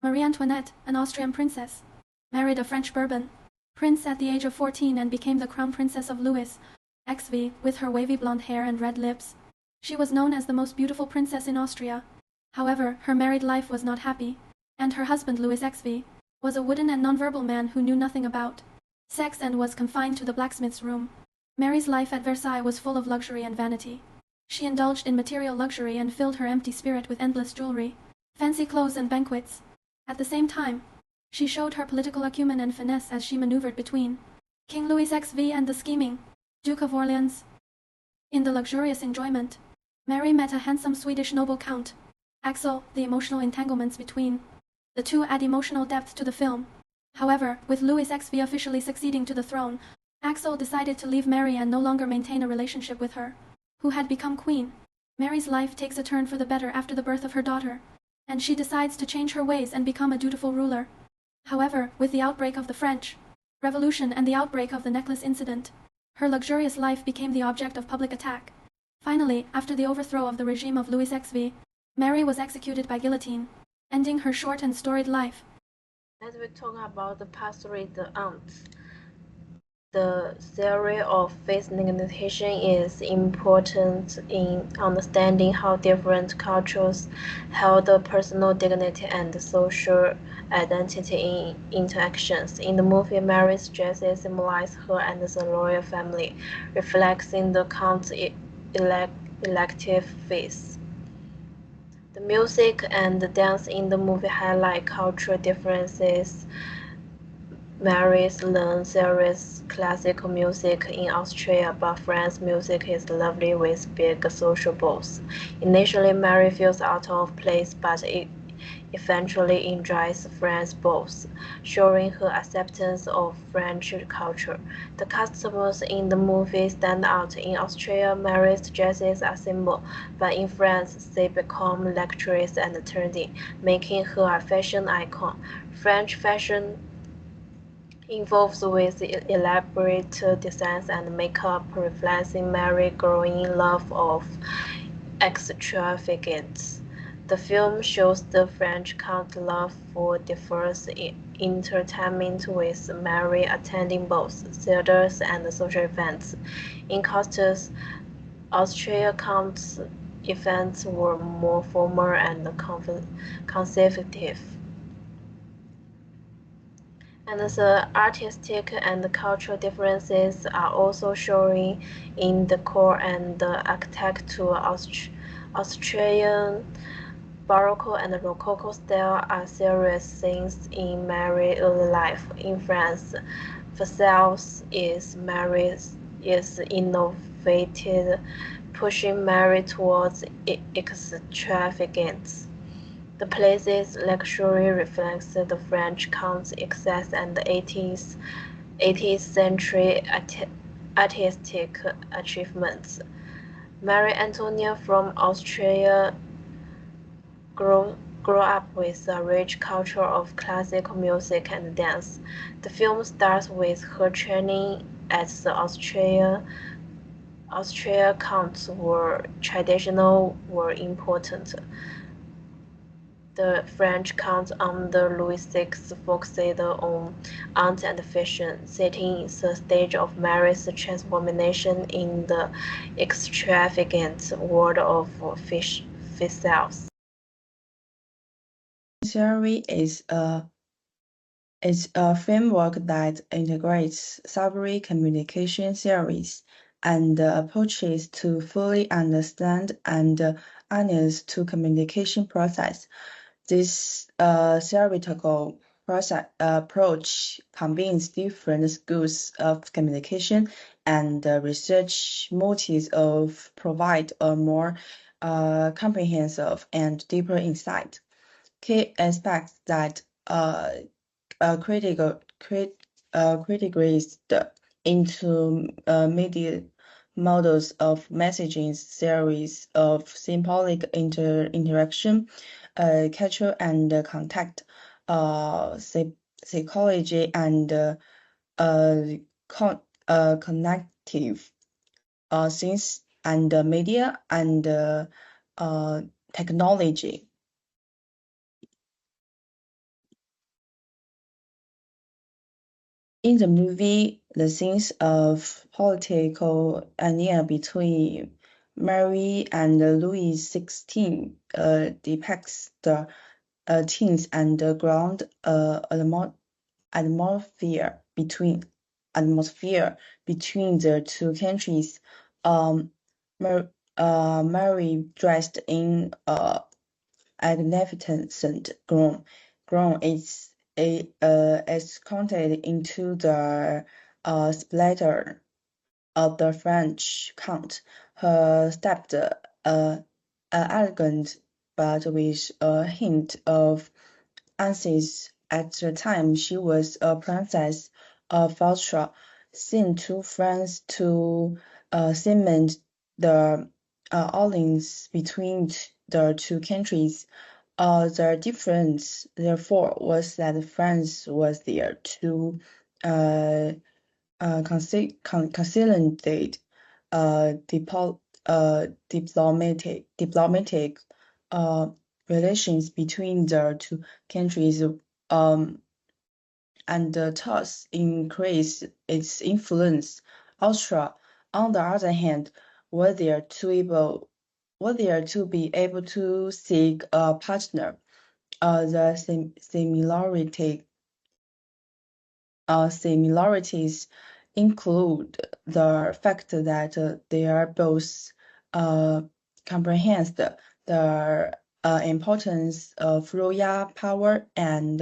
Marie Antoinette, an Austrian princess, married a French Bourbon prince at the age of 14 and became the crown princess of Louis XV with her wavy blonde hair and red lips. She was known as the most beautiful princess in Austria. However, her married life was not happy, and her husband Louis XV was a wooden and nonverbal man who knew nothing about sex and was confined to the blacksmith's room. Mary's life at Versailles was full of luxury and vanity. She indulged in material luxury and filled her empty spirit with endless jewelry, fancy clothes and banquets. At the same time, she showed her political acumen and finesse as she maneuvered between King Louis XV and the scheming Duke of Orleans. In the luxurious enjoyment, Mary met a handsome Swedish noble count, Axel. The emotional entanglements between the two add emotional depth to the film. However, with Louis XV officially succeeding to the throne, Axel decided to leave Mary and no longer maintain a relationship with her, who had become queen. Mary's life takes a turn for the better after the birth of her daughter, and she decides to change her ways and become a dutiful ruler. However, with the outbreak of the French Revolution and the outbreak of the necklace incident, her luxurious life became the object of public attack. Finally, after the overthrow of the regime of Louis XV, Mary was executed by guillotine, ending her short and storied life. As we talk about the pastory, the aunts. The theory of face negation is important in understanding how different cultures held personal dignity and social identity in interactions. In the movie, Mary's dresses symbolize her and the royal family, reflecting the count's elective face. The music and the dance in the movie highlight cultural differences. Mary's learned serious classical music in Austria, but French music is lovely with big social balls. Initially, Mary feels out of place, but eventually enjoys French balls, showing her acceptance of French culture. The customs in the movie stand out. In Austria, Mary's dresses are simple, but in France, they become luxurious and trendy, making her a fashion icon. French fashion involved with elaborate designs and makeup, reflecting Mary's growing love of extravagance. The film shows the French count's love for diverse entertainment, with Mary attending both theaters and social events. In contrast, Austria count's events were more formal and conservative. And the artistic and cultural differences are also showing in the core and the architecture. Austrian Baroque and Rococo style are serious things in Mary's early life. In France, Versailles is innovated, pushing Mary towards extravagance. The place's luxury reflects the French count's excess and the 18th century artistic achievements. Marie Antoinette from Austria grew up with a rich culture of classical music and dance. The film starts with her training at the Austria counts were were important. The French count under Louis VI focused on art and fashion, setting the stage of Mary's transformation in the extravagant world of Versailles. Theory is a framework that integrates several communication theories and approaches to fully understand and harness to communication process. This theoretical approach combines different schools of communication and research motives of provide a more comprehensive and deeper insight. Key aspects that categorized into media models of messaging series of symbolic interaction, culture and contact, psychology and connective science and media and technology. In the movie, the scenes of political anemia between Mary and Louis XVI depicts the tense and ground atmosphere between the two countries. Um, Mary dressed in magnificent gown is counted into the splatter of the French count. Her stepped elegant, but with a hint of anxiety. At the time, she was a princess of Austria, sent to France to cement the alliance between the two countries. The difference, therefore, was that France was there to consolidate diplomatic relations between the two countries, and thus increase its influence. Austria, on the other hand, were there to be able to seek a partner. The similarities include the fact that they are both comprehend the importance of royal power and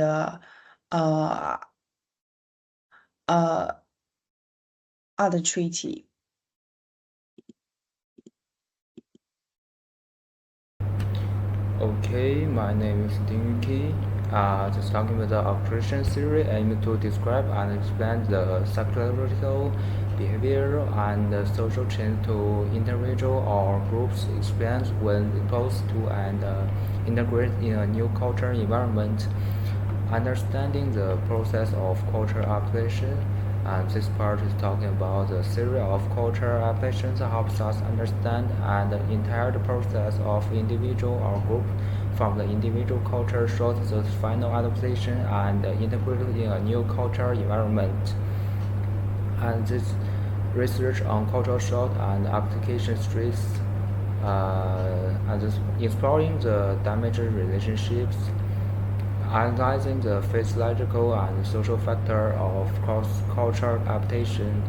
other treaty. Okay, my name is Ding Yuki. Just talking about the operation theory aimed to describe and explain the psychological, behavioral, and social change to individual or groups experience when exposed to and integrate in a new cultural environment. Understanding the process of cultural application, and this part is talking about the theory of cultural applications helps us understand and entire the process of individual or group from the individual culture shows the final adaptation and integrated in a new cultural environment. And this research on cultural shock and application stress and just exploring the damaged relationships, analyzing the physiological and social factor of cross-cultural adaptation.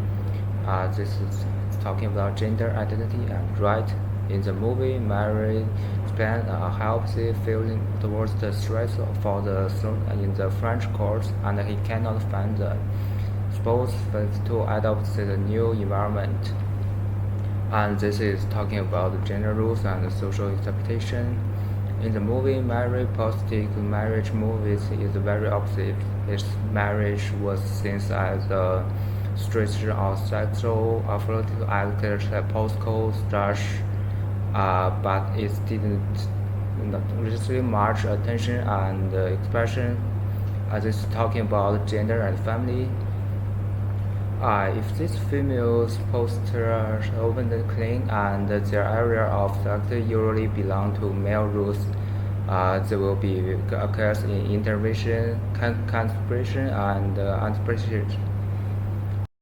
This is talking about gender identity and right. In the movie, Mary explains a healthy feeling towards the stress for the son in the French court, and he cannot find the spouse to adapt to the new environment. And this is talking about gender roles and social expectation. In the movie, Mary Postic marriage movies is very opposite. His marriage was seen as a restriction of sexual political act like postcode slash, but it didn't receive much attention and expression. This is talking about gender and family. If these females posters open and clean and their area of sex usually belong to male roles, there will be occurs in intervention, concentration, and anticipation.